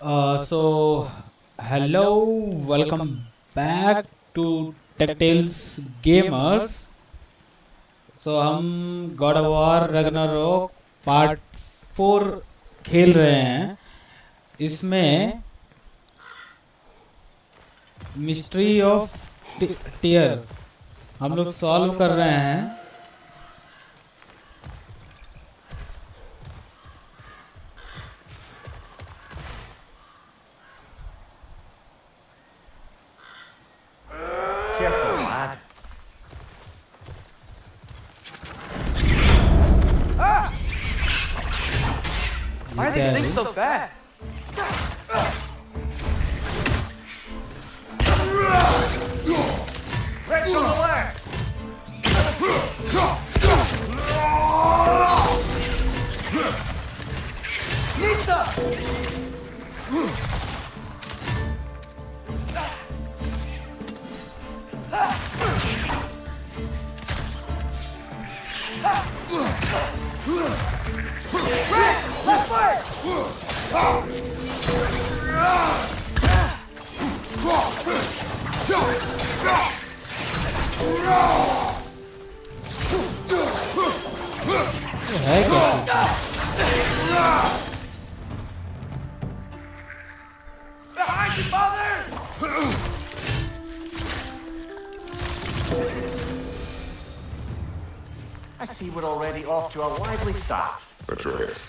So, hello, welcome back to Tales Gamers. So, हम God of war Ragnarok part 4 खेल रहे हैं। इसमें मिस्ट्री ऑफ टीयर हम लोग सॉल्व कर रहे हैं। Careful, lad. Why are these things so fast? Let's go the left. Nita! Left foot! है क्या? Behind you, father! I see we're already off to a lively start. Atreus,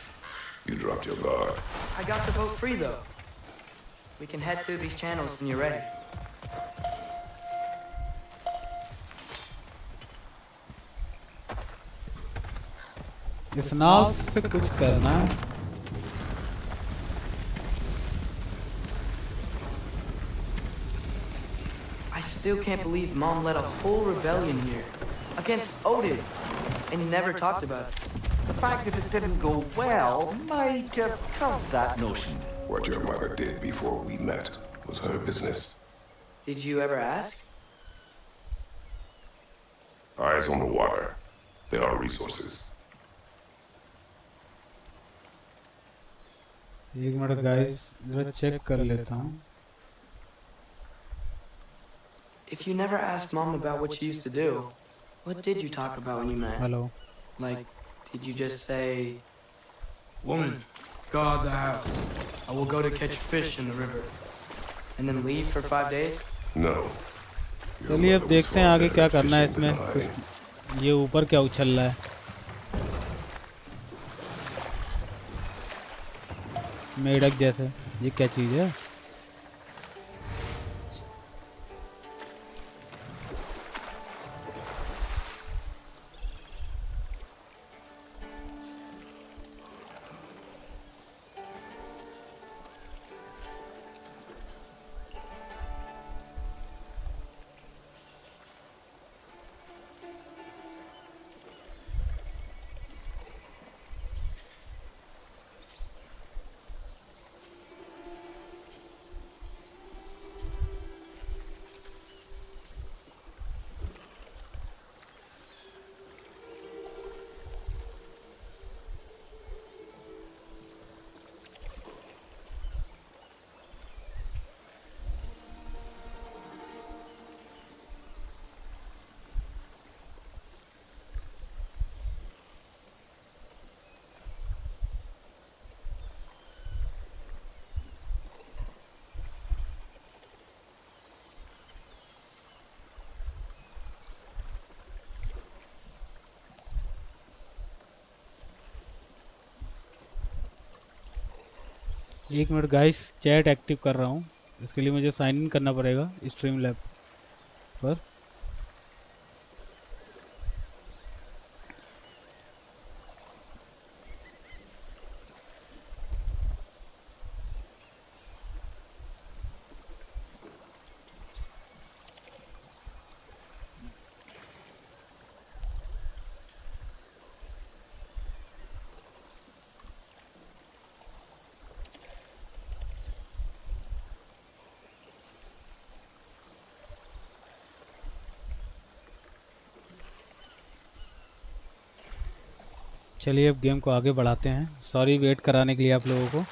you dropped your guard. I got the boat free, though. We can head through these channels when you're ready. इस नाव से कुछ करना है। I still can't believe Mom led a whole rebellion here. Against Odin. And he never talked about it. The fact that it didn't go well might have curbed that notion. What your mother did before we met was her business. Did you ever ask? Eyes on the water. There are resources. एक minute guys, जरा check कर लेता हूँ। If you never asked Mom about what she used to do, what did you talk about when you met? Hello. Like, did you just say, "Woman, guard the house. I will go to catch fish in the river," and then leave for 5 days? No. Your चलिए अब mother was देखते हैं far आगे better क्या at करना है fishing इसमें। than I. ये ऊपर क्या उछल रहा है? मेढक जैसे। ये क्या चीज़ है? एक मिनट गाइस, चैट एक्टिव कर रहा हूँ। इसके लिए मुझे साइन इन करना पड़ेगा स्ट्रीम लैब पर। चलिए अब गेम को आगे बढ़ाते हैं। सॉरी वेट कराने के लिए आप लोगों को।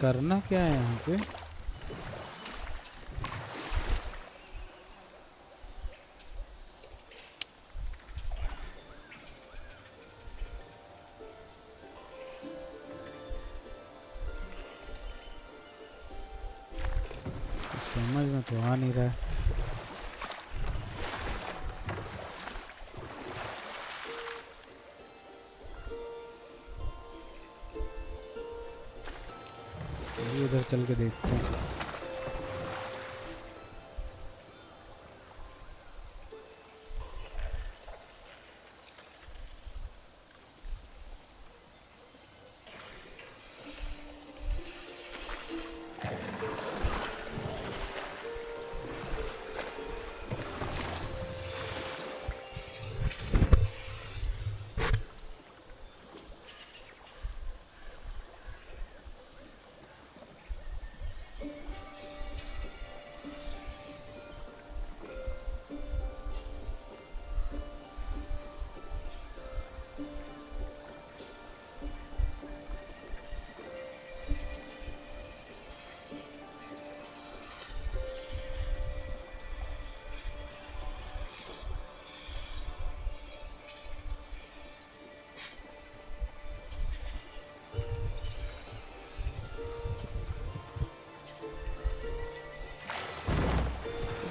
करना क्या है यहाँ पे? समझ में तो आ नहीं रहा है। अभी उधर चल के देखते हैं।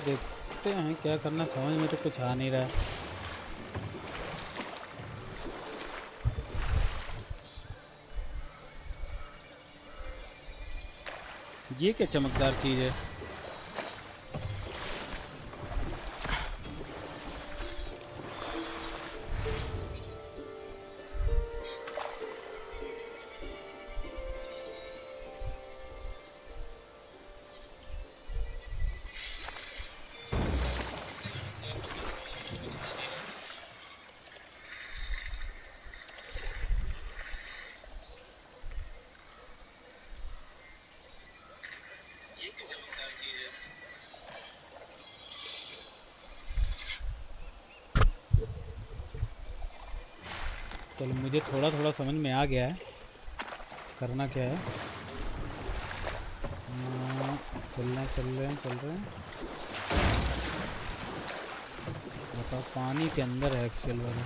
देखते हैं क्या करना, समझ में तो कुछ आ नहीं रहा है। ये क्या चमकदार चीज है? चलो मुझे थोड़ा थोड़ा समझ में आ गया है करना क्या है। चल रहे हैं। बताओ, पानी के अंदर है एक्चुअल वाला।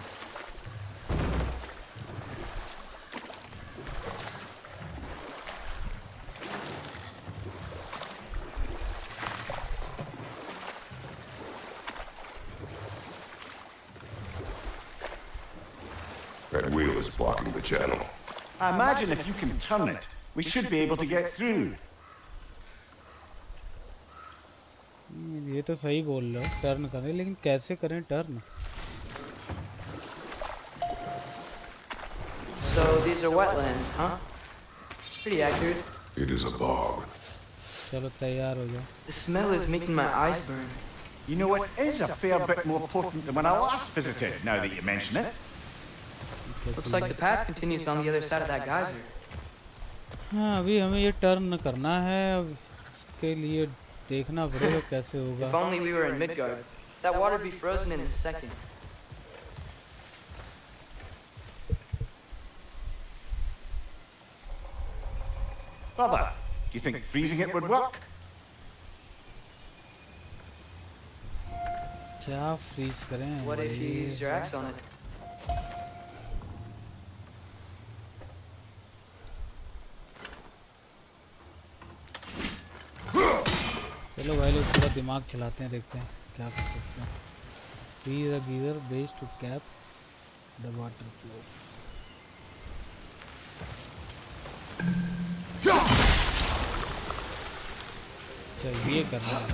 That wheel is blocking the channel. I imagine if you can turn it, we should be able to get through. ये तो सही बोल रहे हो, टर्न करें, लेकिन कैसे करें turn? So these are wetlands, huh? Pretty accurate. It is a bog. चलो तैयार हो जाओ। The smell is making my eyes burn. You know, it is a fair bit more potent than when I last visited, now that you mention it. Looks like the path continues on the other side of that geyser. हाँ, अभी हमें ये turn करना है। अब इसके लिए देखना पड़ेगा कैसे होगा। If only we were in Midgard, that water would be frozen in a second. Brother, do you think freezing it would work? क्या फ्रीज करें? What if you used your axe on it? चलो भाई लोग थोड़ा दिमाग चलाते हैं, देखते हैं क्या कर सकते हैं। Freeze a geyser base to cap the water flow. चल ये करना है,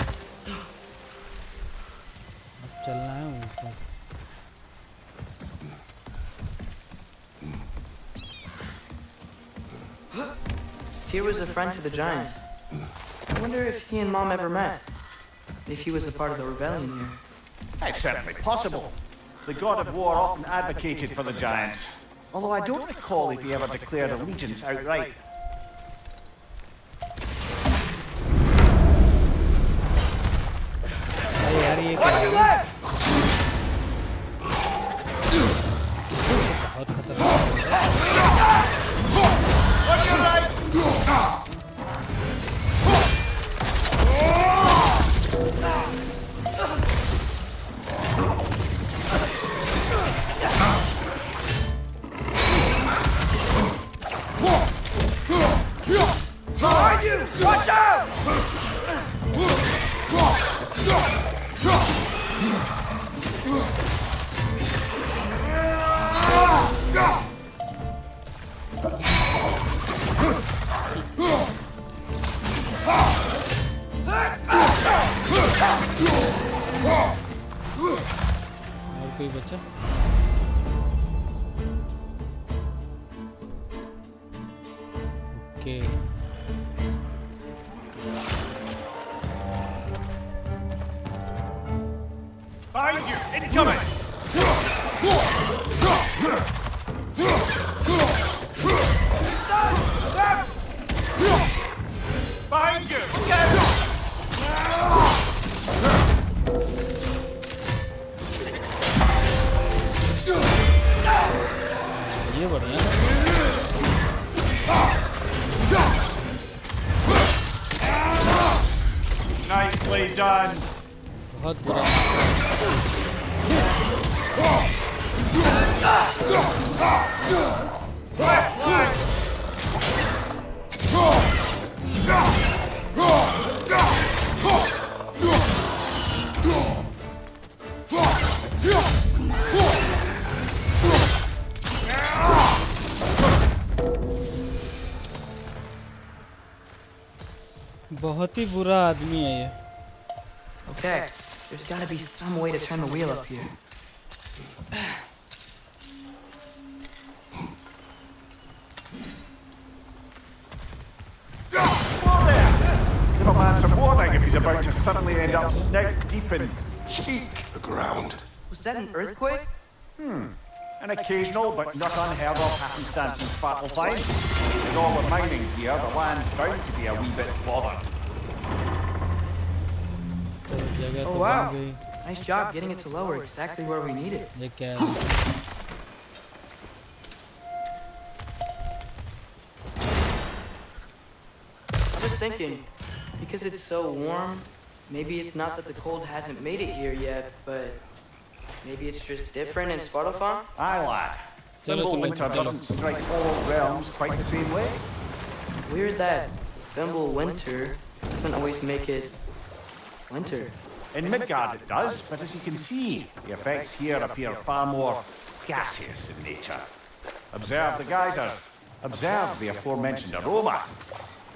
अब चलना है ऊपर। Tyr was a friend to the giants. I wonder if he and Mom ever met. If he was a part of the rebellion here. It's certainly possible. The god of war often advocated for the giants, although I don't recall if he ever declared allegiance outright. अरे यार ये क्या है? बहुत खतरनाक है। Okay Behind you! Incoming! Behind you! Get ये बढ़िया Nicely done! बहुत बुरा बहुत ही बुरा आदमी है ये Okay, there's gotta be some way to turn the wheel up here. Give a man some warning if he's about to suddenly end up snout deep in cheek. The ground. Was that an earthquake? An occasional but not unheard of happenstance in Svartalfheim. With all the mining here, the land's bound to be a wee bit bothered. तो जगह Oh तो wow, बन गई nice job getting it to lower exactly where we need it. ये क्या है I was thinking, because it's so warm, maybe it's not that the cold hasn't made it here yet, but maybe it's just different in Svartalfheim? Aye, lad. Chalo, Thimble chalo, winter chalo. doesn't strike all realms quite the same way. Weird that Thimble winter doesn't always make it winter. In Midgard it does, but as you can see, the effects here appear far more gaseous in nature. Observe the geysers. Observe the aforementioned aroma.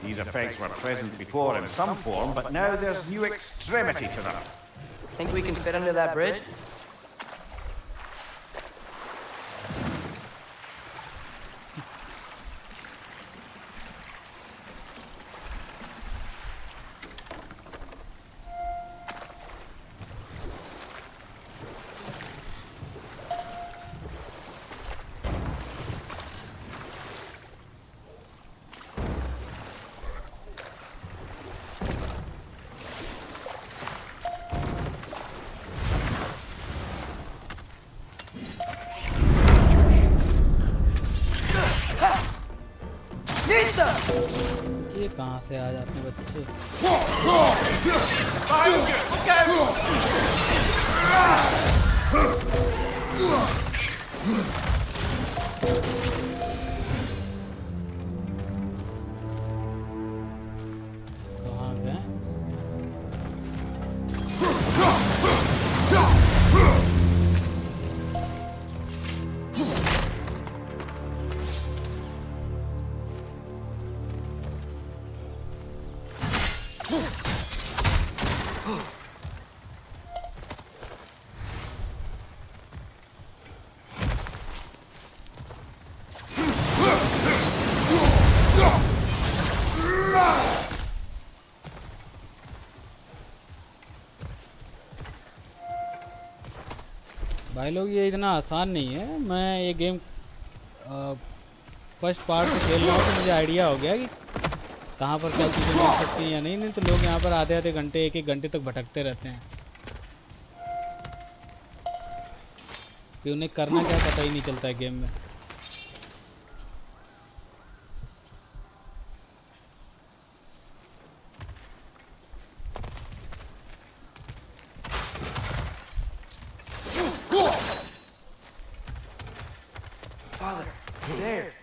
These effects were present before in some form, but now there's new extremity to them. Think we can fit under that bridge? ये कहाँ से आ जाते हैं बच्चे कहाँ गए भाई लोग ये इतना आसान नहीं है मैं ये गेम फर्स्ट पार्ट से खेल रहा हूँ तो मुझे आइडिया हो गया कि कहाँ पर क्या चीज़ें मिल सकती हैं या नहीं नहीं तो लोग यहाँ पर आधे आधे घंटे एक एक घंटे तक भटकते रहते हैं कि उन्हें करना क्या पता ही नहीं चलता है गेम में Father, there.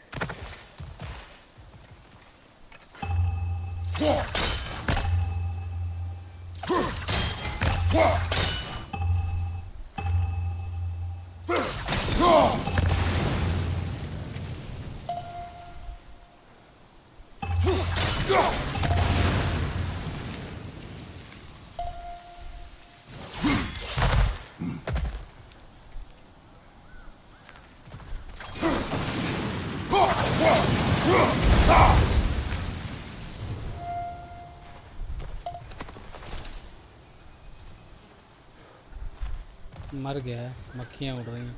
मर गया है, मक्खियाँ उड़ रही हैं।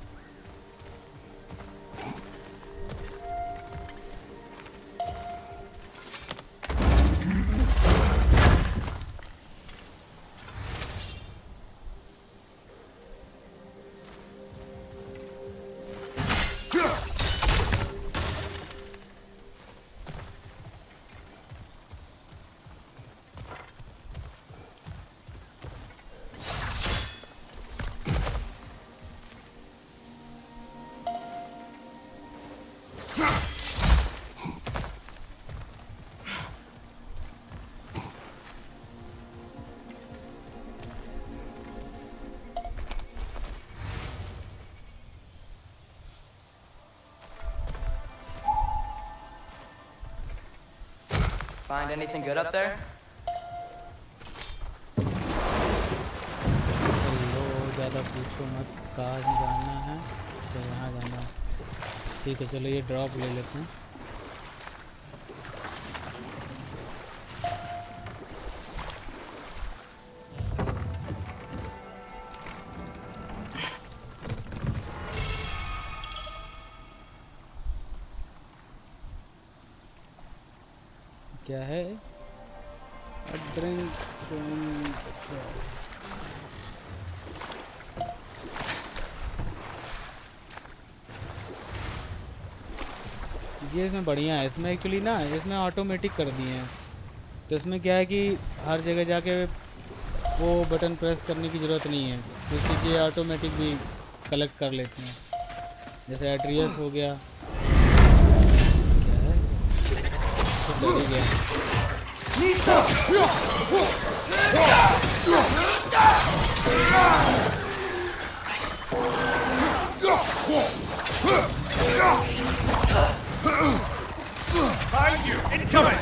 Find anything good up there? चलो ज़्यादा पूछो मत, कहाँ जाना है? तो यहाँ जाना है। ठीक है, चलो ये ड्रॉप ले लेते हैं। क्या है? ड्रिंक। ये इसमें बढ़िया है, इसमें एक्चुअली ना इसमें ऑटोमेटिक कर दिए हैं। तो इसमें क्या है कि हर जगह जाके वो बटन प्रेस करने की ज़रूरत नहीं है, तो चीज़ें ऑटोमेटिक भी कलेक्ट कर लेते हैं। जैसे एड्रेस हो गया। क्या है? तो डर ही गया। Find you! Incoming!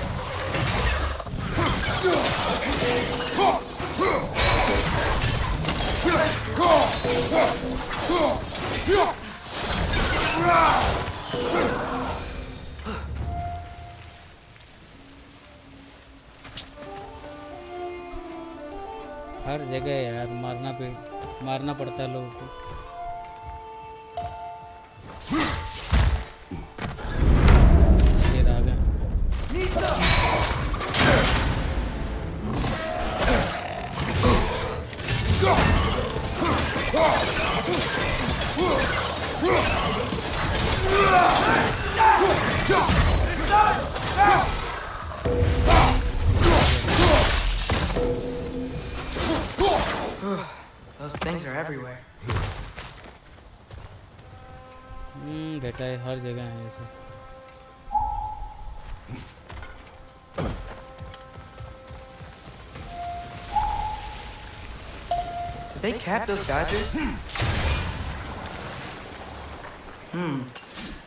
हर जगह यार मारना पड़ता है लोगों को। ये आ गया। Those things are everywhere. बेटा ये हर जगह है ऐसे। Did they cap those geysers?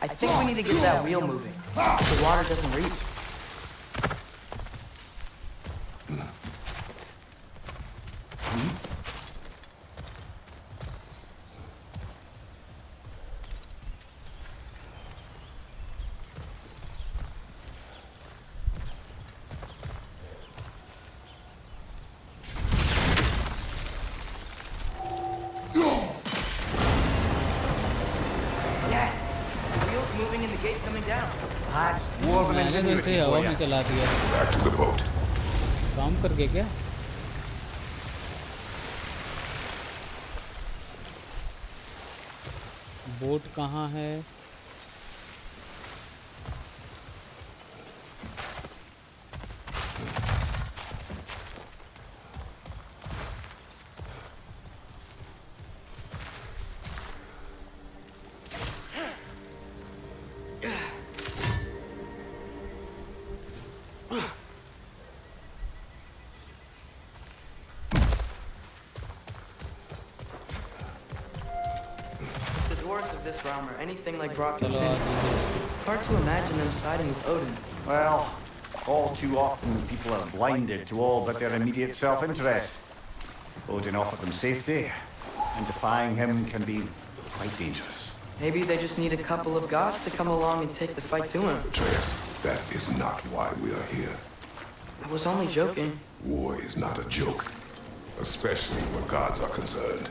I think we need to get that wheel moving. The water doesn't reach. Yes! The wheel's moving and the gate's coming down. That's dwarven मैंने तो इसे ingenuity हवा for में you. चला दिया। Back to the boat. काम करके क्या? बोट कहाँ है? The dwarves of this realm are anything like Brock and चलो Finn. आ दीजिए। It's hard to imagine them siding with Odin. Well, all too often people are blinded to all but their immediate self-interest. Odin offered them safety, and defying him can be quite dangerous. Maybe they just need a couple of gods to come along and take the fight to him. Atreus, that is not why we are here. I was only joking. War is not a joke, especially where gods are concerned.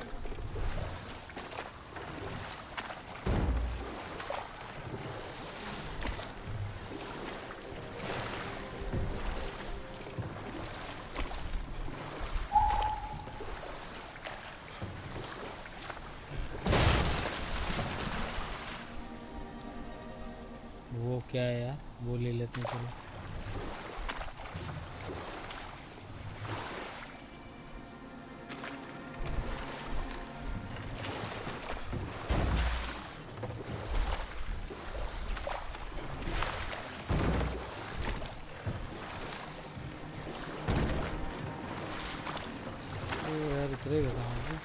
वो क्या है यार, वो ले लेते हैं चलो। ओ यार उतरेगा कहाँ से?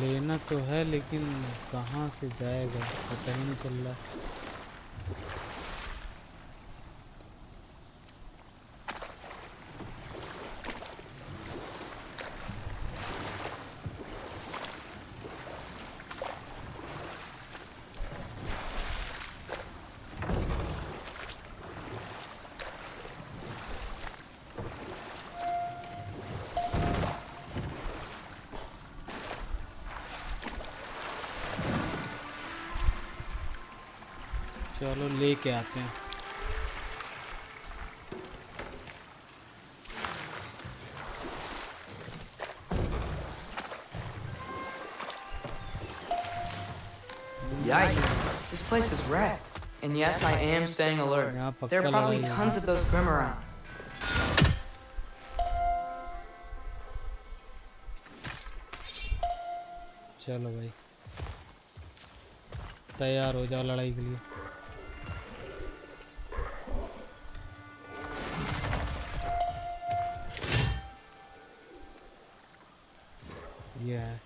लेना तो है लेकिन कहाँ से जाएगा पता ही नहीं चल रहा। चलो लेके आते हैं। Yikes. This place is wrecked. And yes, I am staying alert. यहाँ There पक्का are probably लड़ाई है। tons of those Grim around. चलो भाई तैयार हो जाओ लड़ाई के लिए। ये है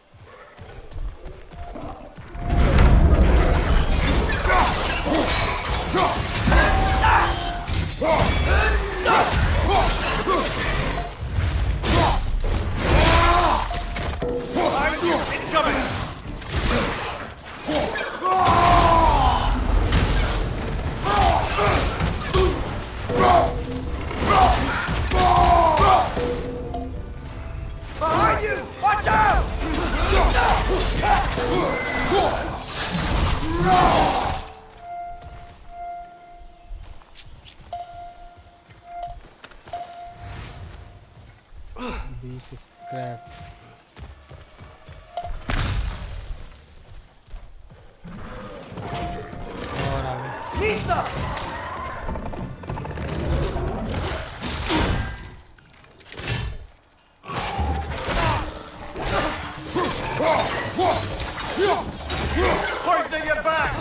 बीच स्क्रैप। और आगे Pointing your back!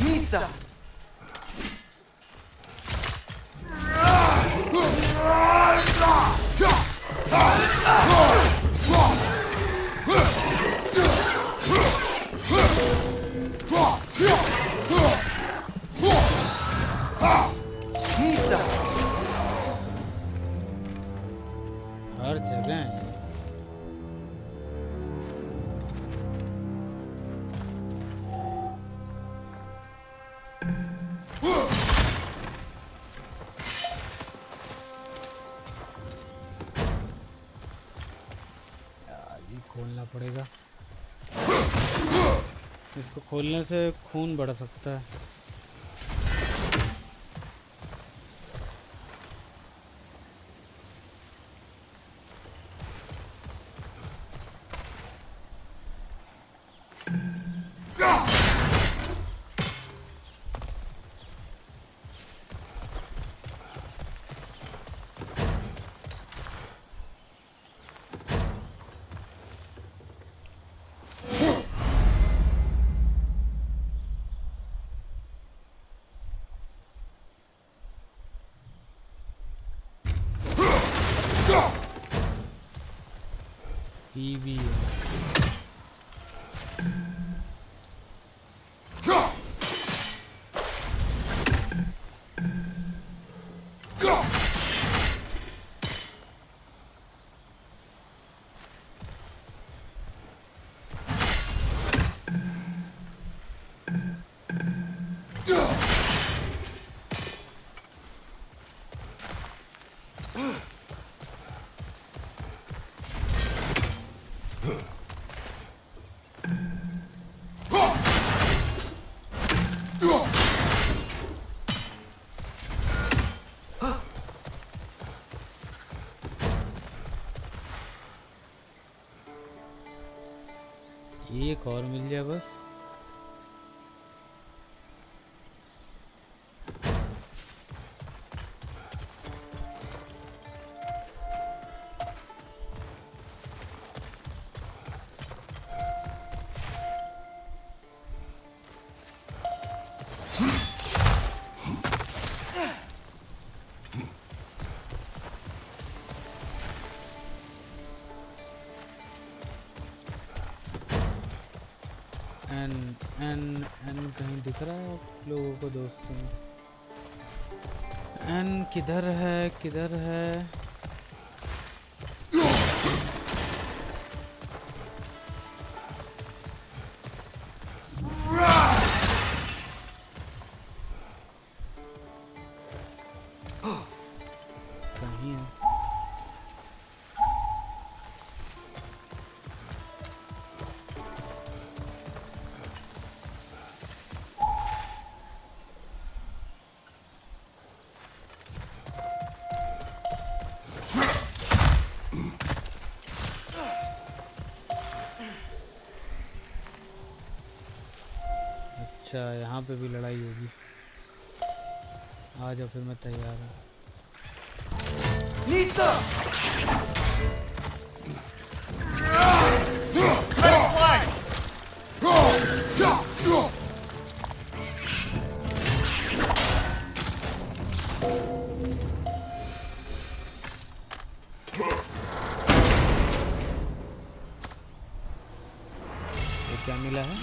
Misa! Misa! हर जगह है। ये खोलना पड़ेगा। इसको खोलने से खून बढ़ सकता है। टीवी है। एक और मिल जाए बस। एन कहीं दिख रहा है आप लोगों को दोस्तों? एन किधर है, किधर है? कहीं है। अच्छा यहाँ पे भी लड़ाई होगी। आ जाओ फिर, मैं तैयार हूँ। Nisa! ये क्या मिला है?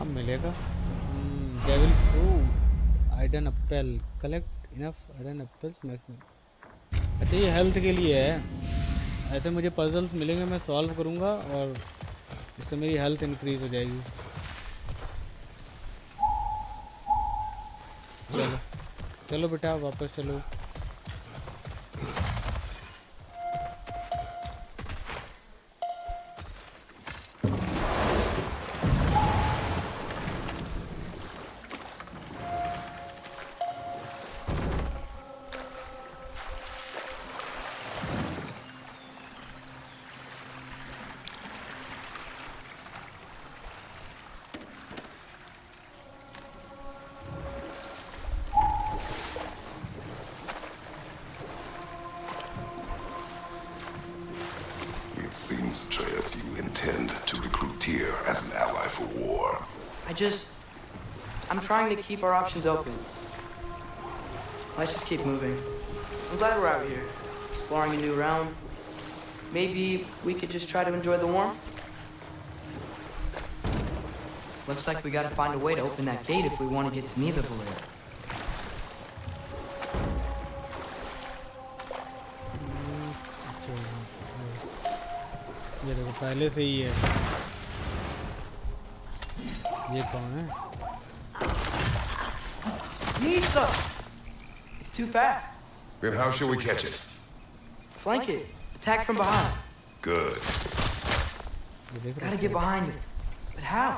अब मिलेगा। Devil fruit, आइडन Apple, collect enough आइडन apples maximum. अच्छा ये हेल्थ के लिए है। ऐसे मुझे पजल्स मिलेंगे, मैं सॉल्व करूँगा और इससे मेरी हेल्थ इंक्रीज हो जाएगी। चलो चलो बेटा वापस चलो। It seems, Atreus, you intend to recruit Tyr as an ally for war. I'm trying to keep our options open. Let's just keep moving. I'm glad we're out here, exploring a new realm. Maybe we could just try to enjoy the warmth? Looks like we gotta find a way to open that gate if we want to get to Nidavellir. ये देखो पहले से ही है। ये कौन है? Nisa! It's too fast. Then how shall we catch it? Flank it. Attack from behind. Good. ये देख रहा Gotta है? get behind it. But how?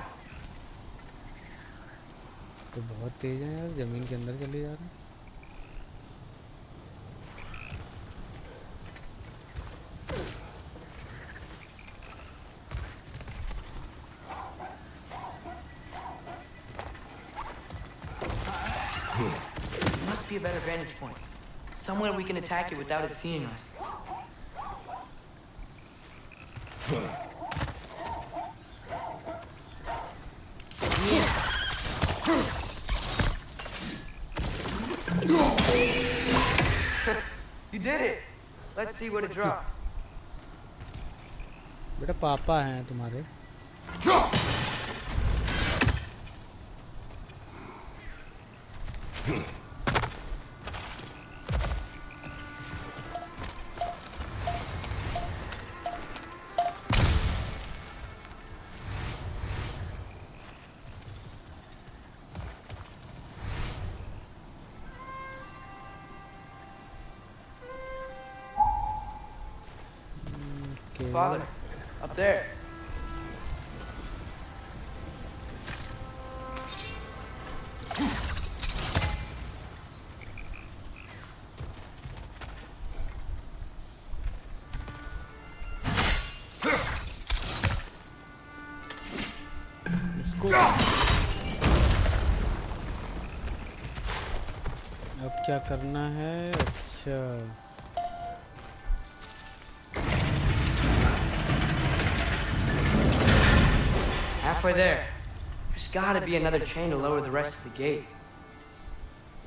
तो बहुत तेज है यार, जमीन के अंदर चले जा रहे हैं। be a better vantage point. Somewhere we can attack it without it seeing us. You did it! Let's see what it dropped. बेटा पापा हैं तुम्हारे. Father, up there. इसको अब क्या करना है? अच्छा Halfway there. There's gotta be another chain to lower the rest of the gate.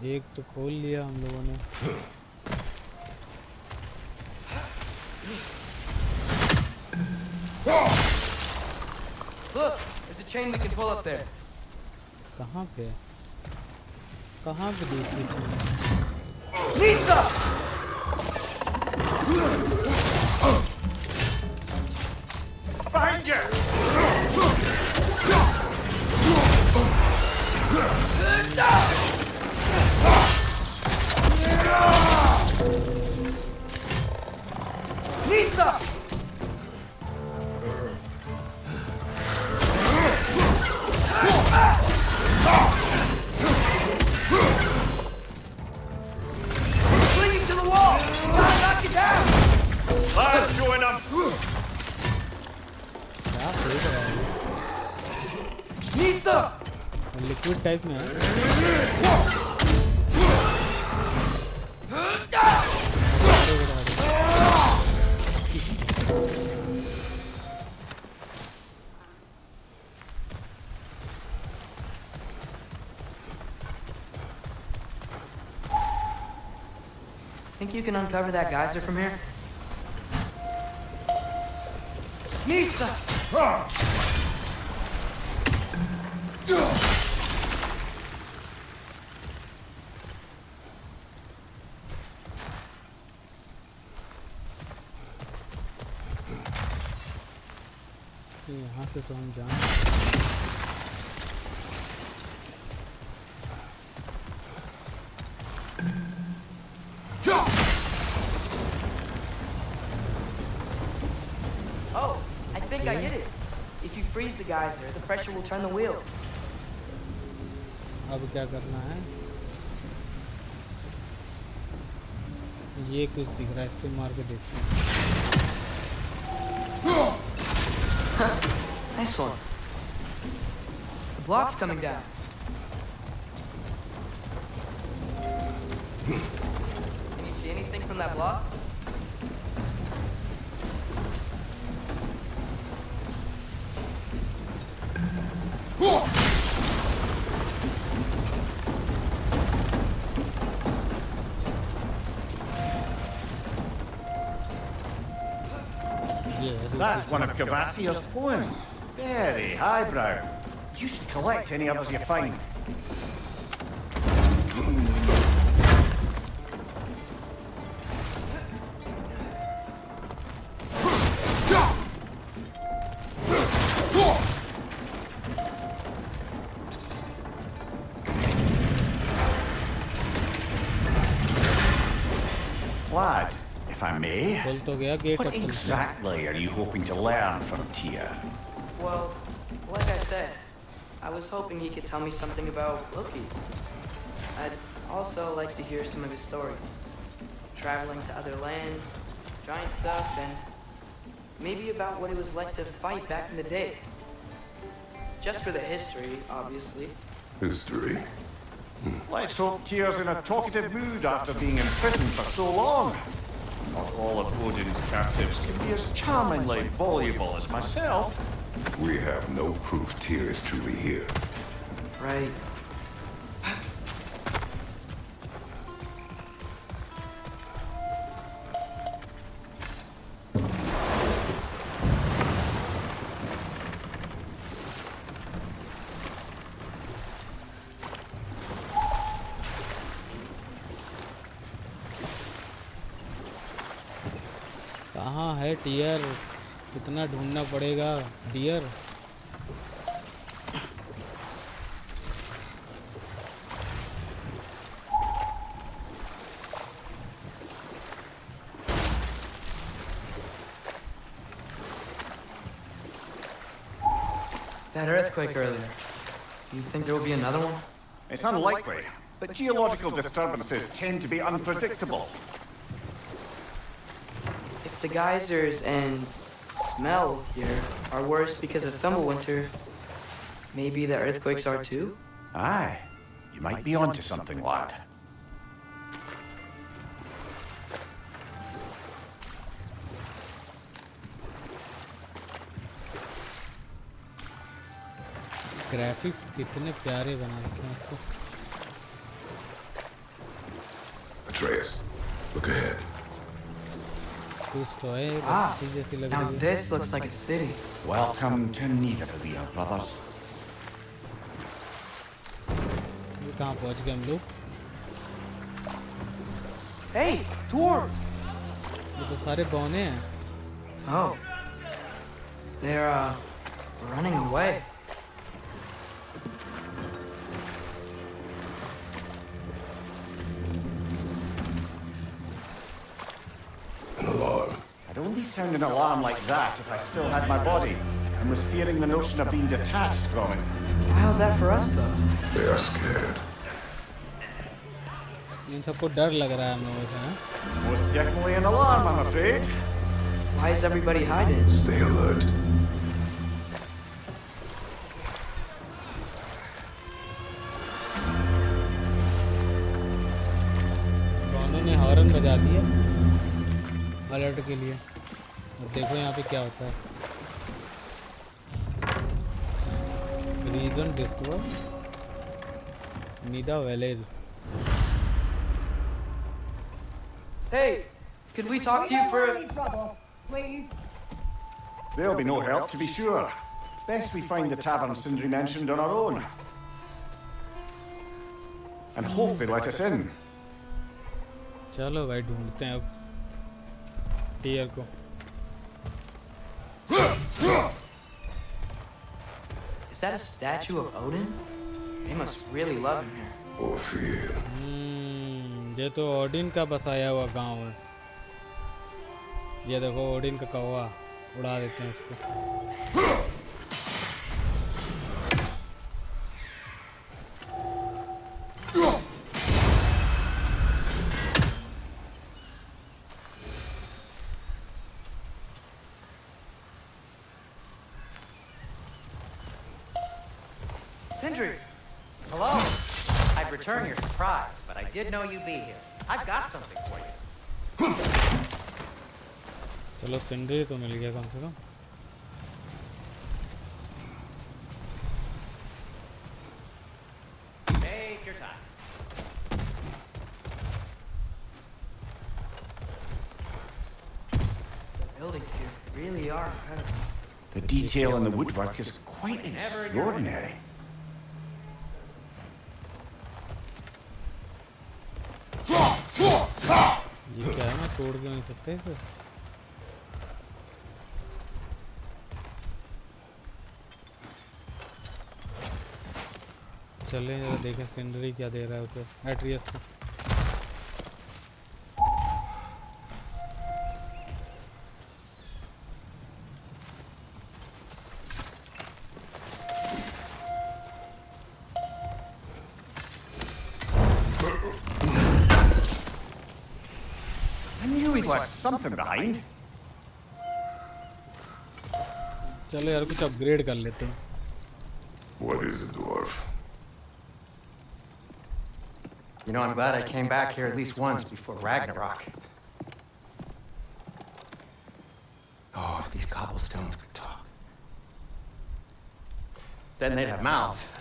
एक तो खोल लिया हम लोगों ने. Look, there's a chain we can pull up there. कहाँ पे? कहाँ पे दूसरी चीज़? Lisa! Behind you! Lisa! Clinging to the wall! Gotta knock it down! Lads, join them! क्या फेंक रहा है? Lisa! लिक्विड टाइप में है. Think you can uncover that geyser from here? Lisa! यहाँ से तो हम जाएं. Oh, I think I get it. If you freeze the geyser, the pressure will turn the wheel. अब क्या करना है? ये कुछ दिख रहा है, इसको मार के देखते हैं. Nice one. The block's coming down. Can you see anything from that block? That's one of Cavassier's poems. Very highbrow. You should collect any others you find. Lad, if I may, खोल तो गया gate. what exactly are you hoping to learn from Tyr? Well, like I said, I was hoping he could tell me something about Loki. I'd also like to hear some of his stories. Traveling to other lands, giant stuff, and maybe about what it was like to fight back in the day. Just for the history, obviously. History. Let's hope Tyr's in a talkative mood after being in prison for so long. Not all of Odin's captives can be as charmingly voluble as myself. We have no proof Tyr is truly here. Right. कहाँ है tier? कितना ढूंढना पड़ेगा dear? That earthquake earlier. Do you think there will be another one? It's unlikely, but geological disturbances tend to be unpredictable. If the geysers and smell here are worse because of Fimbulwinter, maybe the earthquakes are too? Aye, you might be onto something, lad. Graphics कितने प्यारे बना रखे हैं इसको। Atreus, look ahead. कुछ तो है बच्ची जैसी लग Now रही है। this looks like a city. Welcome to Nidavellir, brothers. ये कहाँ पहुँच गए हम लोग? Hey, dwarves! ये तो सारे बौने हैं। Oh. They're, running away. An alarm. I'd only sound an alarm like that if I still had my body and was fearing the notion of being detached from it. How's that for us, though? They are scared. इन सबको डर लग रहा है हम लोगों से, हाँ? Most definitely an alarm, I'm afraid. Why is everybody hiding? Stay alert. दोनों ने हॉर्न बजा दिया अलर्ट के लिए। अब देखो यहाँ पे क्या होता है। रीजन डिस्कवर निदा village. Hey, could we talk to you for a... trouble, please. There'll be no help, to be sure. Best we find the tavern Sindri mentioned on our own. And hope they let us in. चलो भाई ढूंढते हैं अब tier को। Is that a statue of Odin? They must really love him here. Or fear. ये तो Odin का बसाया हुआ गांव है। ये देखो ओडिन का कौवा, उड़ा देते हैं उसको। Sindri! Hello. I'd return your surprise, but I did know you'd be here. I've got something for you. चलो सिंड्री तो मिल गया कम से कम। Take your time. The buildings here really are incredible. The detail in the woodwork is quite extraordinary. ये क्या है? मैं तोड़ के नहीं सकते इसे? चलें जरा देखें सिंड्री क्या दे रहा है उसे एट्रियस को। I knew he'd left something behind. चलो यार कुछ अपग्रेड कर लेते हैं। What is a dwarf? You know, I'm glad I came back here at least once before Ragnarok. Oh, if these cobblestones could talk. Then they'd have mouths.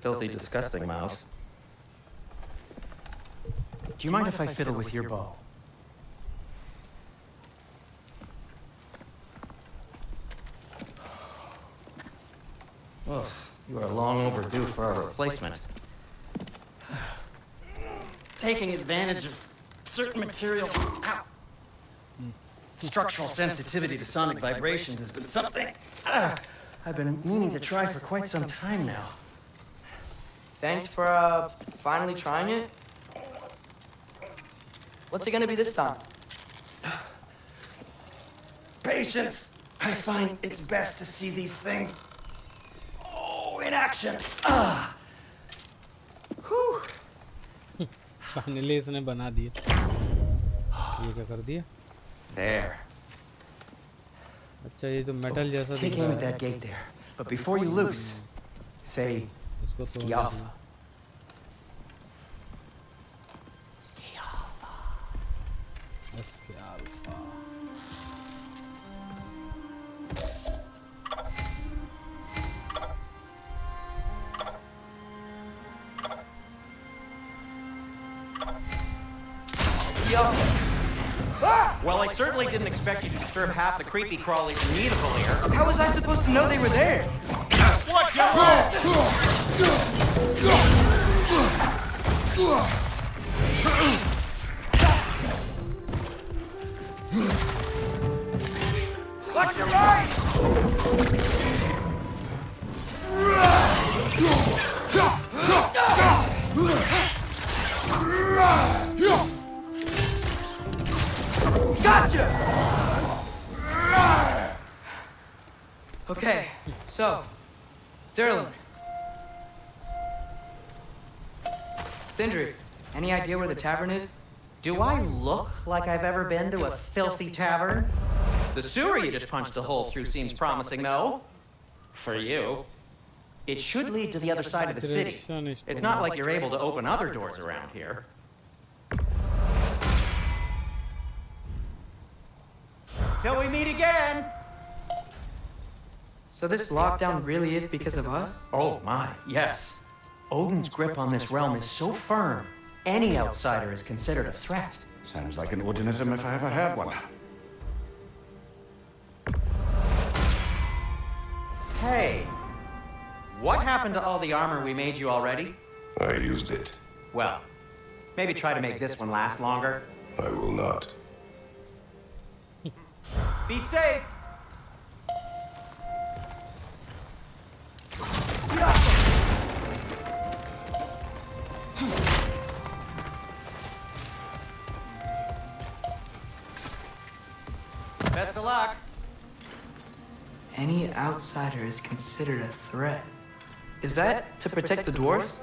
Filthy, disgusting mouths. Do you mind if I fiddle with your bow? Oh, you are long overdue for a replacement. Taking advantage of certain materials. Ow. Structural sensitivity to sonic vibrations has been something I've been meaning to try for quite some time now. Thanks for, finally trying it. What's it gonna be this time? Patience! I find it's best to see these things, in action. Whew. Finally इसने बना दिया. ये क्या कर दिया? There. अच्छा ये तो मेटल जैसा दिख Take aim रहा at है. that gate there. But before you loose, say इसको तोड़ Skjalf. देना. Skjalf. Well, I certainly didn't expect you to disturb half the creepy crawlies in Nidavel here. How was I supposed to know they were there? Watch your Watch your right! Gotcha! Okay, so, Derlin. Sindri, any idea where the tavern is? Do I look like I've ever been to a filthy tavern? The sewer you just punched a hole through seems promising, though. For you. It should lead to the other side of the city. It's not like you're able to open other doors around here. Till we meet again! So this lockdown really is because of us? Oh my, yes. Odin's grip on this realm is so firm, any outsider is considered a threat. Sounds like an Odinism if I ever heard one. Hey, what happened to all the armor we made you already? I used it. Well, maybe try to make this one last longer. I will not. Be safe! Best of luck! Any outsider is considered a threat. Is that to protect the dwarves?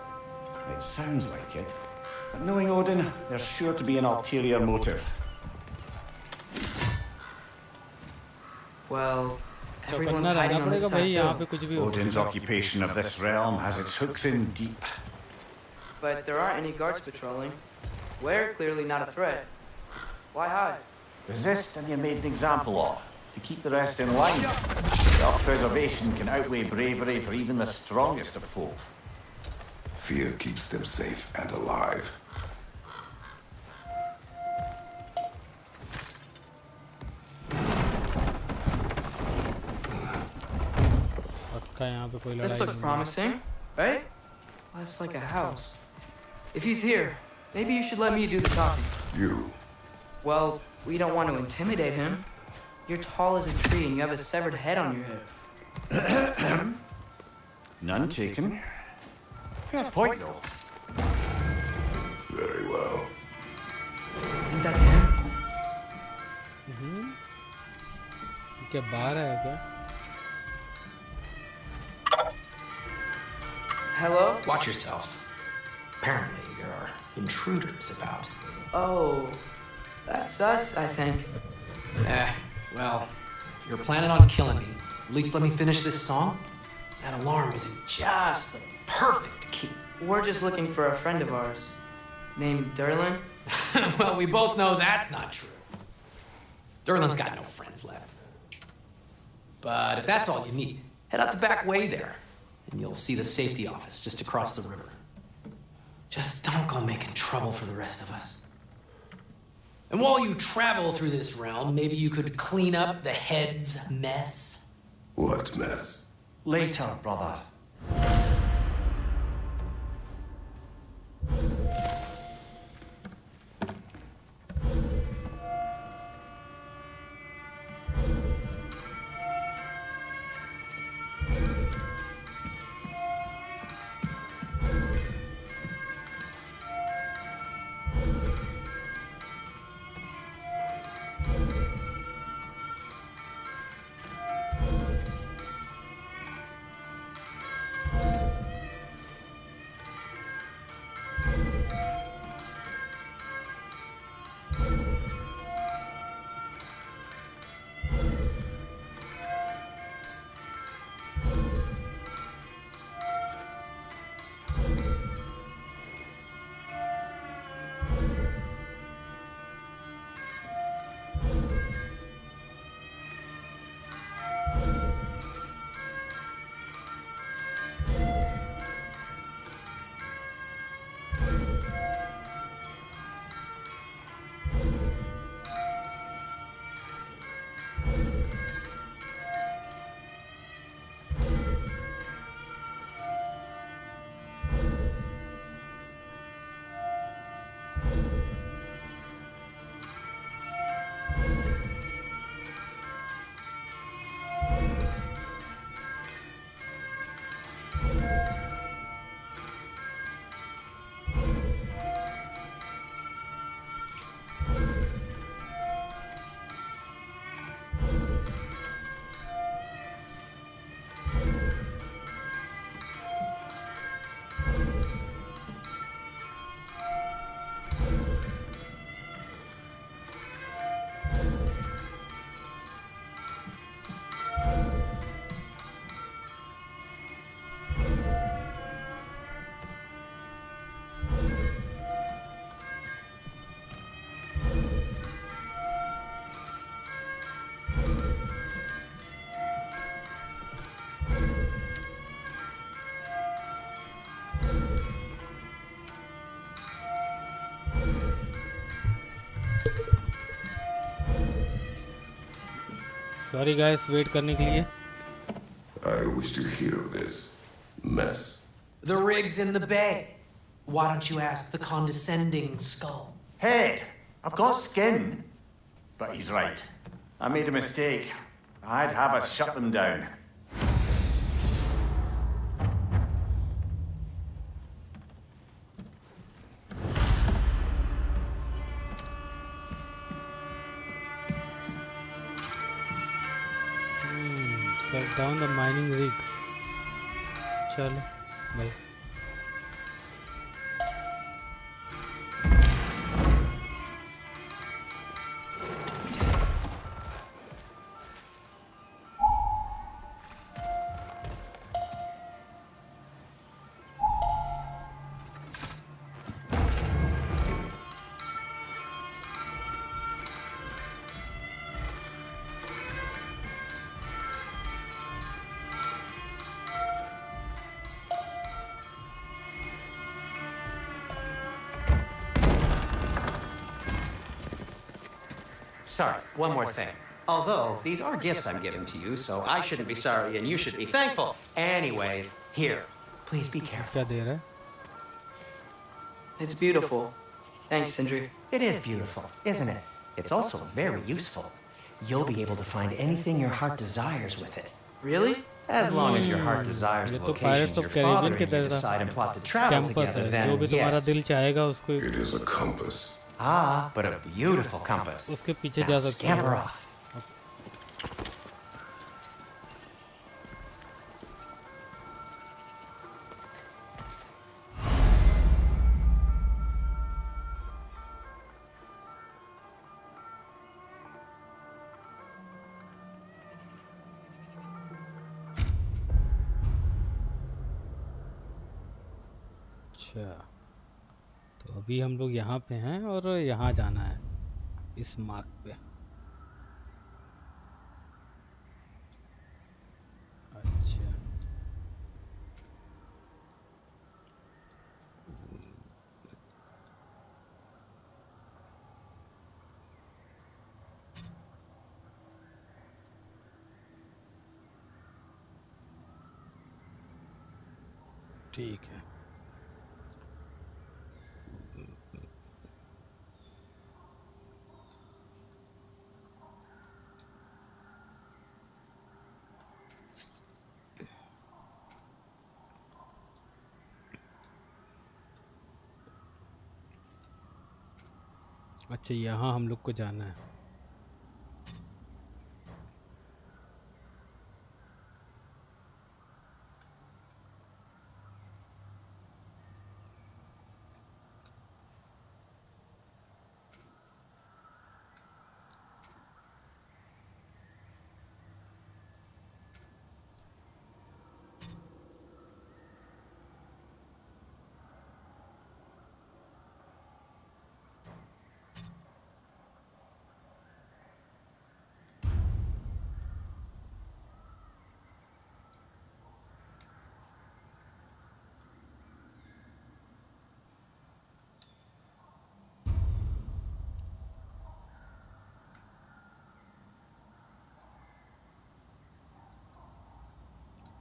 It sounds like it. But knowing Odin, there's sure to be an ulterior motive. Well, तो everyone's करना hiding रहना on this पड़ेगा भाई side यहाँ too. पे कुछ भी हो. Odin's occupation of this realm has its hooks in deep. But there aren't any guards patrolling. We're clearly not a threat. Why hide? Resist and you're made an example of, to keep the rest in line. Self-preservation can outweigh bravery for even the strongest of foe. Fear keeps them safe and alive. पक्का यहाँ पे कोई This लड़ाई looks नहीं है. promising, right? Well, that's like a house. If he's here, maybe you should let me do the talking. You. Well, we don't want to intimidate him. You're tall as a tree and you have a severed head on your head. None taken. Fair point, though. Very well. Think that's him? क्या बाहर है क्या? Hello? Watch yourselves. Apparently, there are intruders about. Oh, that's us, I think. Well, if you're planning on killing me, at least let me finish this song. That alarm is in just the perfect key. We're just looking for a friend of ours named Derlin. Well, we both know that's not true. Derlin's got no friends left. But if that's all you need, head out the back way there, and you'll see the safety office just across the river. Just don't go making trouble for the rest of us. And while you travel through this realm, maybe you could clean up the head's mess? What mess? Later, brother. Sorry guys wait करने के लिए. I wish to hear this mess. The rig's in the bay. Why don't you ask the condescending skull? Head, I've got skin. But he's right. I made a mistake. I'd have us shut them down. Shut down the mining rig. चलो भाई. Sorry, one more thing. Although, these are gifts I'm giving to you, so I shouldn't be sorry and you should be thankful. Anyways, here. Please be careful. क्या दे रहा है? It's beautiful. Thanks, Sindri. It is beautiful, isn't it? It's also very useful. You'll be able to find anything your heart desires with it. Really? As long as your heart desires the ये तो locations Pirates your of father Caribbean की and you तरह decide and plot to travel campus together, है. then जो भी तुम्हारा yes. दिल चाहेगा उसको It is a compass. Ah, but a beautiful compass. उसके पीछे Now जा सकते scamper हो. off. अच्छा, तो अभी हम लोग यहाँ पे हैं और यहाँ जाना है इस मार्ग पे। अच्छा, ठीक है। अच्छा, यहाँ हम लोग को जाना है।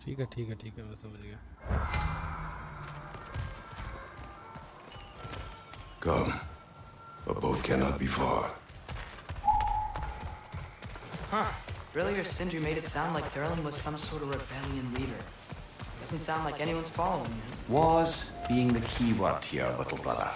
ठीक है, ठीक है, ठीक है, मैं समझ गया। Come. A boat cannot be far. Huh. Earlier, Sindri made it sound like Durlin was some sort of rebellion leader. Doesn't sound like anyone's following him. Was being the key word here, little brother.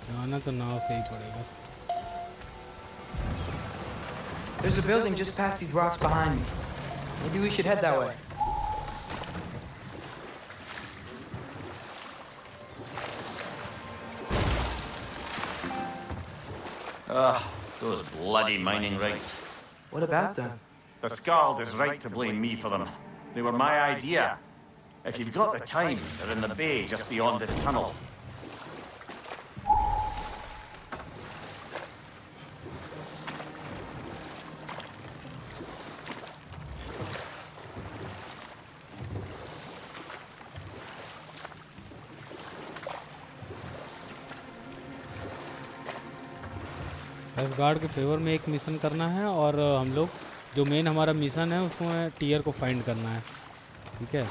जाना तो नाव से ही पड़ेगा। There's a building just past these rocks behind me. Maybe we should head that way. Those bloody mining rigs. What about them? The Skald is right to blame me for them. They were my idea. If you've got the time, they're in the bay just beyond this tunnel. West guard के favour में एक mission करना है और हम लोग जो main हमारा मिशन है उसमें टीयर को फाइंड करना है। ठीक है।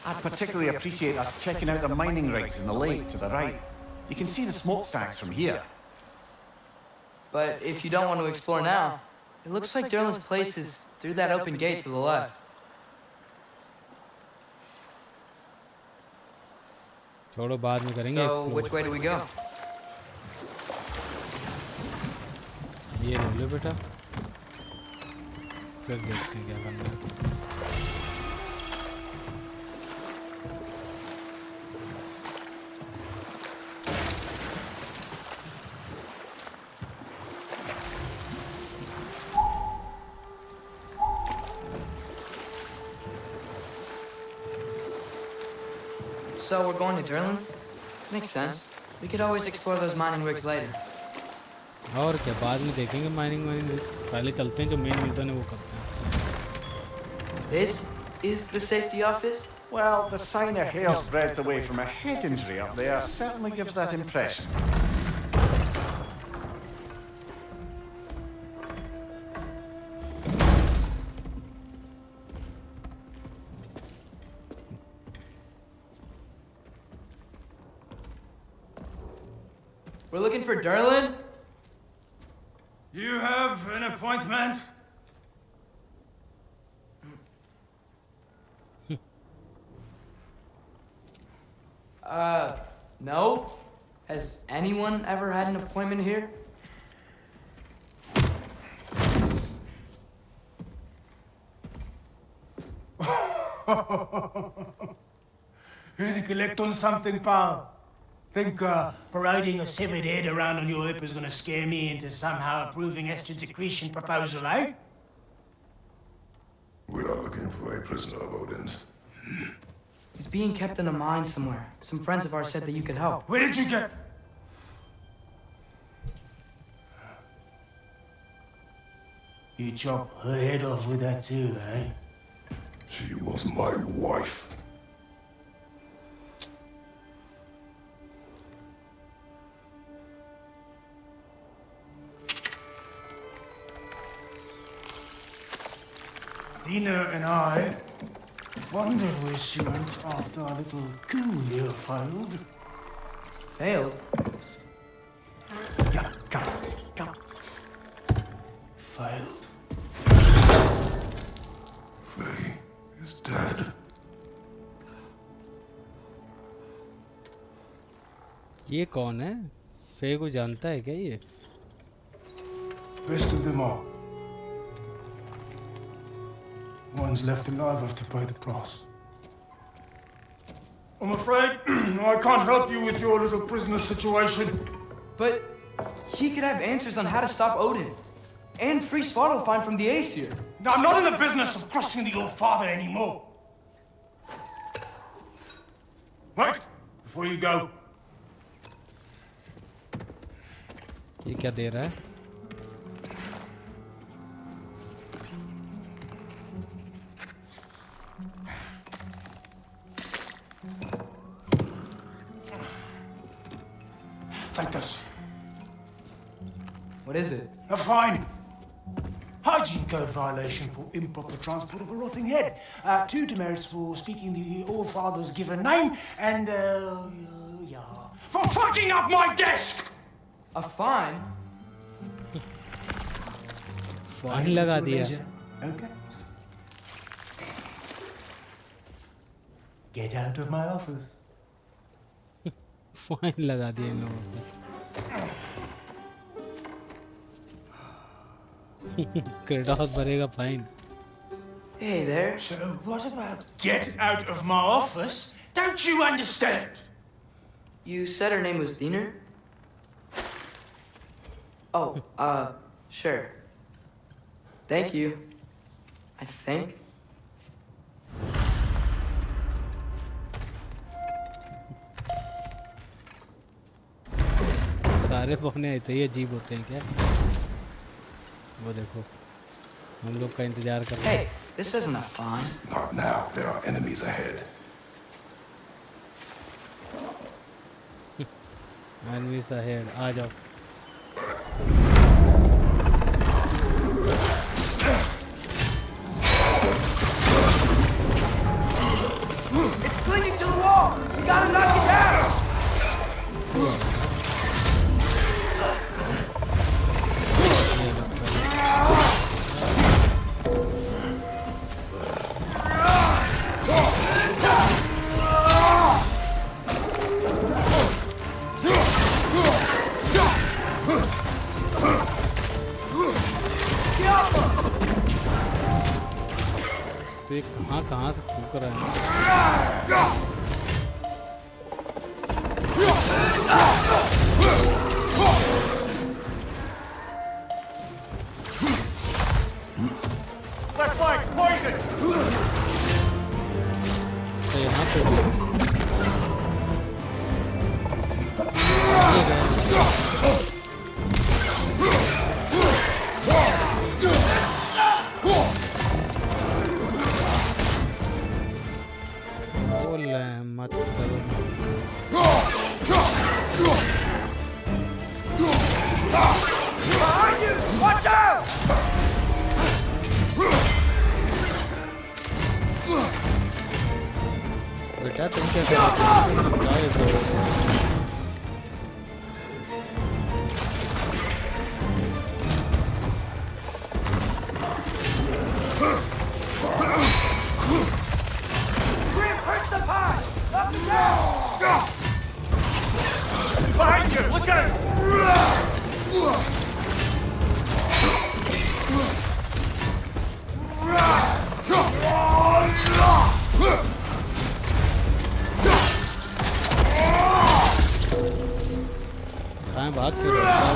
I'd particularly appreciate us checking out the mining rigs in the lake to the right. You can see the smokestacks from here. But if you don't want to explore now, it looks like Durlin's place is through that open gate to the left. छोड़ो, बाद में करेंगे। So, which way do we go? ये ले लो बेटा, फिर देखते हैं क्या करना है। So we're going to Durlin's? Makes sense. We could always explore those mining rigs later. और क्या, बाद में देखेंगे माइनिंग। पहले चलते हैं, जो मेन मिशन है वो करते हैं। This is the safety office? Well, the sign a hair's breadth away from a head injury up there certainly gives that impression. We're looking for Durlin? You have an appointment? No. Has anyone ever had an appointment here? Here to collect on something, pal. Think parading a severed head around on your hip is gonna scare me into somehow approving Esther's secretion proposal, eh? We are looking for a prisoner of Odin's. He's being kept in a mine somewhere. Some friends of ours said that you could help. Where did you get... You chop her head off with that too, eh? She was my wife. Dina and I wondered where she went after our little coup here failed. Failed? Yeah, come. Failed. Faye is dead. ये कौन है? फे को जानता है क्या ये? Best of them all. One's left alive after pay the price. I'm afraid I can't help you with your little prisoner situation. But he could have answers on how to stop Odin. And free Svartalfheim from the Aesir. Now, I'm not in the business of crossing the old father anymore. Wait, before you go. ये क्या दे रहा है? Take this. What is it? A fine. Hygiene code violation for improper transport of a rotting head. 2 demerits for speaking the All-Father's given name, and, yeah. For fucking up my desk! A fine? Fine लगा दिया. Okay. Get out of my office. Fine लगा दिया इन लोगों ने. क्रेडॉस भरेगा fine. Hey there. So what about get out of my office? Don't you understand? You said her name was Diener? Oh, sure. Thank you. I think. सारे पौने ऐसे ही अजीब होते हैं क्या? वो देखो हम लोग का इंतजार कर रहे हैं. Hey, this isn't a fine. Not now. There are enemies ahead. Enemies ahead. आ जाओ. It's clinging to the wall! You gotta knock it down! तो ये कहाँ से फूक रहा है? Left flank, poison! तो यहाँ पे भी बोल रहे हैं मत करो. Behind you! Watch out! बेटा तुम क्या कर रहे हो? Grim, press the pie! Up and down! कहाँ भाग क्यों रहा है?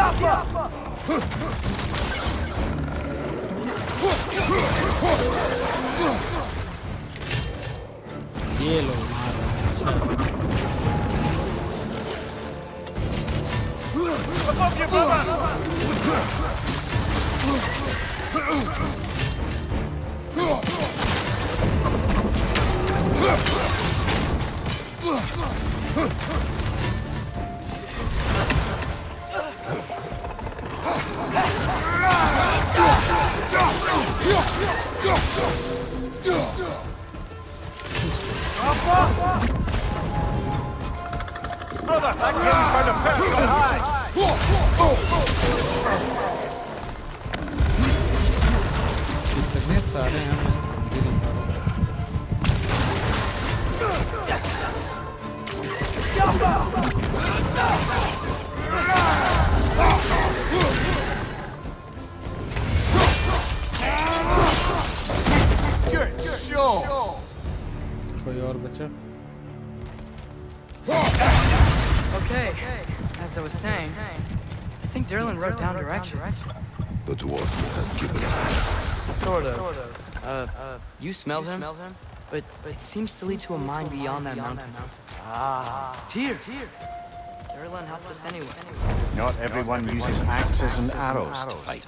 क्या हुआ? ये लो मार रहा है। Brother, that kid's trying to perch on high. कितने सारे हैं मैं समझ ही नहीं पा रहा। Good show. कोई और बचा? Okay, as I was saying, I think Derlin wrote down directions. The dwarf has given us Sort of. You smelled him? But it seems to lead to a mine beyond that mountain. Tyr! Derlin helped us anyway. Not everyone uses axes and arrows to fight.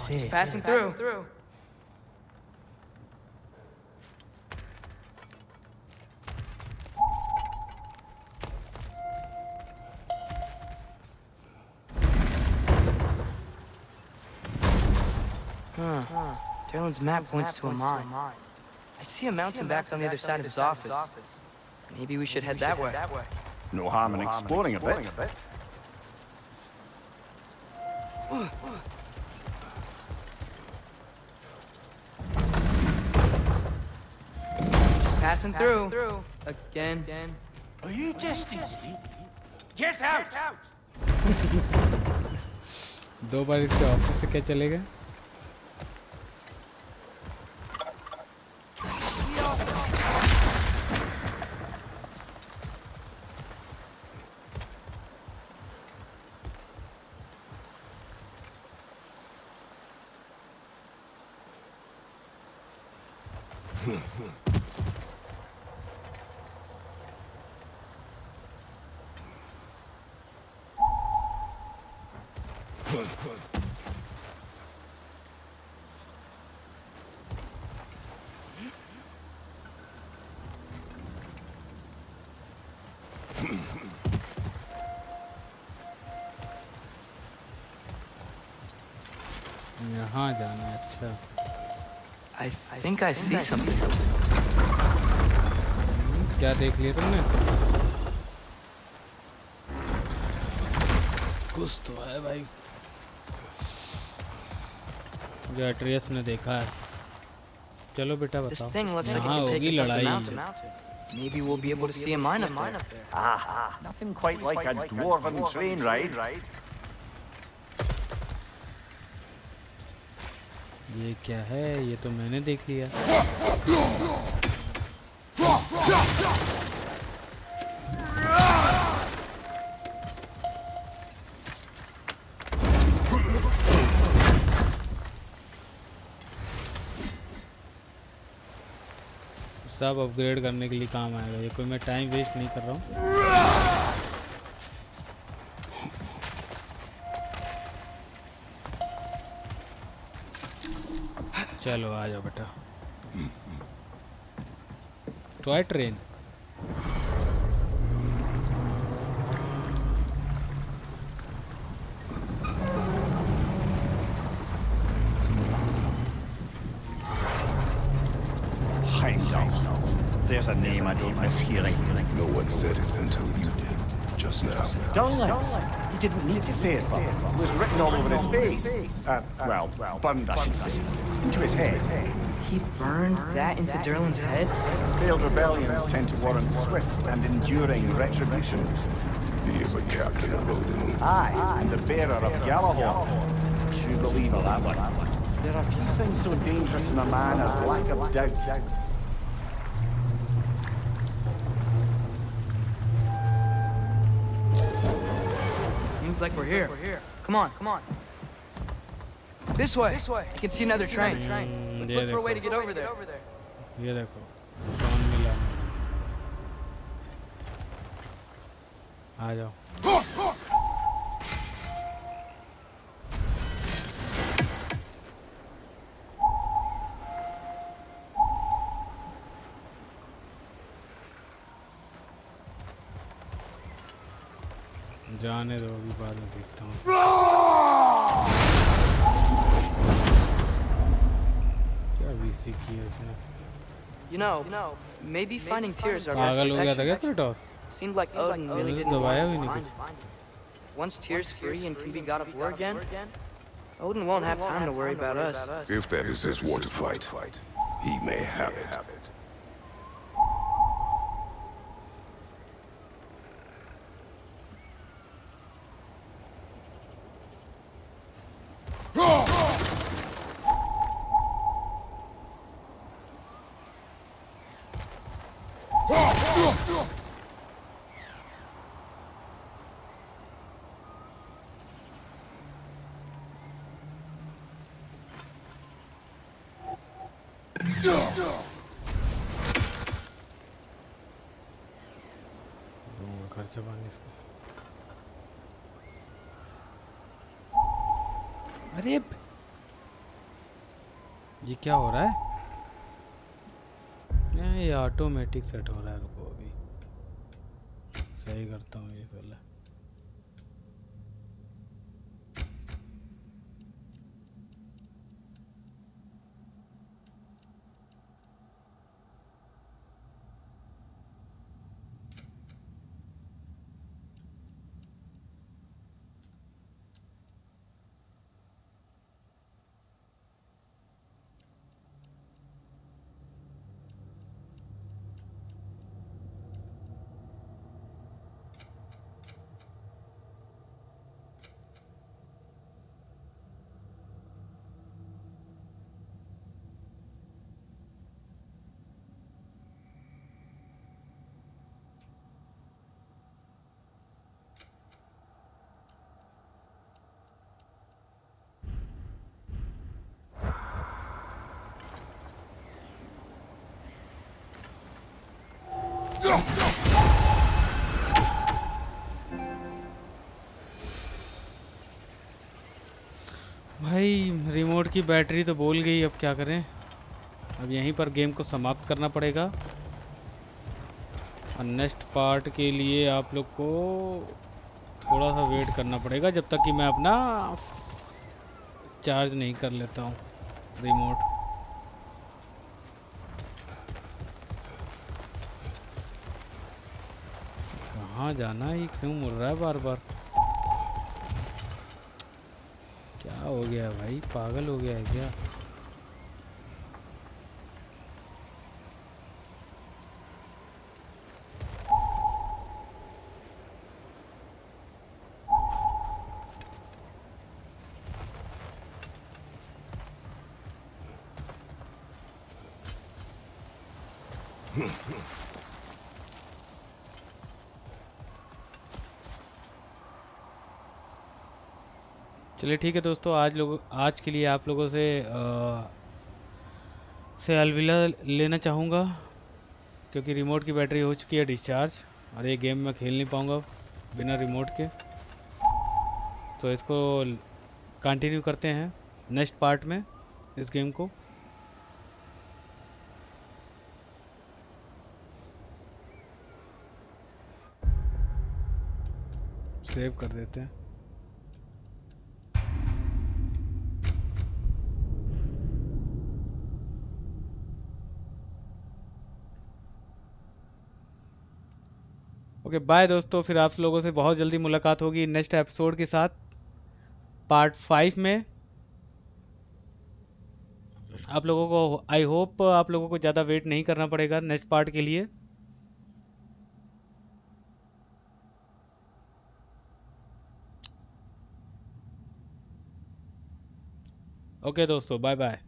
Just passing through. Derlin's map points to a mine. I see a mountain back on the other side of his office. Maybe we should head that way. No harm in exploring a bit. Just passing through. Again. Are you testing me? Get out! दो बार इसके office से क्या चले गए? यहाँ जाना है, अच्छा। I think I see something. क्या देख लिया तुमने? कुछ तो है भाई जो एट्रियस ने देखा है। चलो बेटा This बताओ। thing looks like it यहाँ could take होगी us up the लड़ाई। mountain. Maybe we'll be able to see a mine up there. Ah, nothing quite like a dwarven train ride. ये क्या है? ये तो मैंने देख लिया। सब अपग्रेड करने के लिए काम आएगा। ये कोई मैं टाइम वेस्ट नहीं कर रहा हूँ। चलो आ जाओ बेटा। Toy train. There's a name I don't miss hearing. No one said it until you did, just now. Darling. He didn't need to say it, but it was written all over his face. Well, burned, I should say. Into his head. He burned that into Derlin's head? Failed rebellions tend to warrant swift and enduring retribution. He is a captain of Odin. Aye, and the bearer of Galahorn. True believer, that one. There are few things so dangerous in a man as lack of doubt. Seems like we're here. Come on, come on. This way. I can see another train. Let's look for a way to get over there. ये देखो कौन मिला। आ जाओ। जाने दो, अभी बाद में देखता हूँ। क्या वीसी की है इसने? You know, maybe finding tears are best पागल हो गया था क्या protection. Kratos? Seemed like Odin really didn't want दबाया us भी to नहीं find कुछ। it. Once Tyr's free and can be god of war again, Odin won't have time to worry about us. If that is his war to fight, he may have it. खर्चा पानी इसको। अरे ये क्या हो रहा है? ये ऑटोमेटिक सेट हो रहा है। रुको अभी सही करता हूँ ये पहले। रिमोट की बैटरी तो बोल गई, अब क्या करें। अब यहीं पर गेम को समाप्त करना पड़ेगा और नेक्स्ट पार्ट के लिए आप लोग को थोड़ा सा वेट करना पड़ेगा जब तक कि मैं अपना चार्ज नहीं कर लेता हूँ रिमोट। कहाँ जाना है, ये क्यों मुड़ रहा है बार बार? क्या हो गया भाई, पागल हो गया है क्या? चलिए ठीक है दोस्तों, आज के लिए आप लोगों से अलविदा लेना चाहूँगा, क्योंकि रिमोट की बैटरी हो चुकी है डिस्चार्ज और ये गेम मैं खेल नहीं पाऊँगा बिना रिमोट के। तो इसको कंटिन्यू करते हैं नेक्स्ट पार्ट में इस गेम को। सेव कर देते हैं। ओके बाय दोस्तों, फिर आप लोगों से बहुत जल्दी मुलाकात होगी नेक्स्ट एपिसोड के साथ, पार्ट 5 में। आप लोगों को आई होप आप लोगों को ज़्यादा वेट नहीं करना पड़ेगा नेक्स्ट पार्ट के लिए। ओके दोस्तों, बाय बाय।